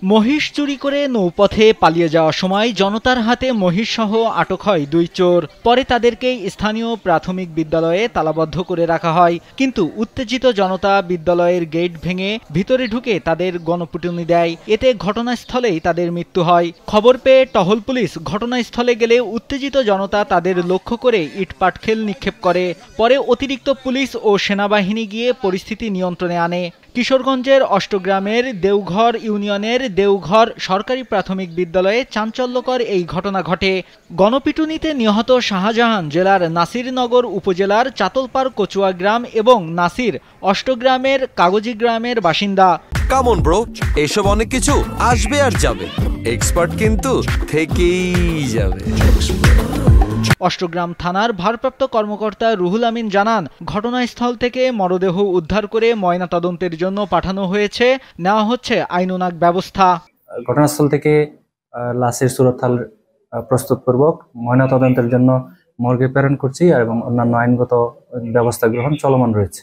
মহিষ চুরি করে নৌপথে পালিয়ে যাওয়ার সময় জনতার হাতে মহিষসহ আটক হয় ২ চোর। পরে তাদেরকে স্থানীয় প্রাথমিক বিদ্যালয়ে তালাবদ্ধ করে রাখা হয়। কিন্তু উত্তেজিত জনতা বিদ্যালয়ের গেট ভেঙে ভিতরে ঢুকে তাদের গণপিটুনি দেয়। এতে ঘটনাস্থলেই তাদের মৃত্যু হয়। খবর পেয়ে টহল পুলিশ ঘটনাস্থলে গেলে উত্তেজিত জনতা তাদের লক্ষ্য করে ইটপাটকেল নিক্ষেপ করে। পরে অতিরিক্ত পুলিশ ও সেনাবাহিনী গিয়ে পরিস্থিতি নিয়ন্ত্রণে আনে। কিশোরগঞ্জের অষ্টগ্রামের দেওঘর ইউনিয়নের দেওঘর সরকারি প্রাথমিক বিদ্যালয়ে চাঞ্চল্যকর এই ঘটনা ঘটে। গণপিটুনিতে নিহত শাহজাহান জেলার নাসিরনগর উপজেলার চাতলপাড় কচুয়া গ্রাম এবং নাসির অষ্টগ্রামের কাগজি গ্রামের বাসিন্দা। কামন ব্রো, এসব অনেক কিছু আসবে আর যাবে, এক্সপার্ট কিন্তু থেকেই যাবে। অষ্টগ্রাম থানার ভারপ্রাপ্ত কর্মকর্তা রুহুল আমিন জানান, ঘটনাস্থল থেকে মরদেহ উদ্ধার করে ময়নাতদন্তের জন্য পাঠানো হয়েছে। নেওয়া হচ্ছে আইনানুগ ব্যবস্থা। ঘটনাস্থল থেকে লাশের সুরতহাল প্রস্তুতপূর্বক ময়নাতদন্তের জন্য মর্গে প্রেরণ করছি এবং অন্যান্য আইনগত ব্যবস্থা গ্রহণ চলমান রয়েছে।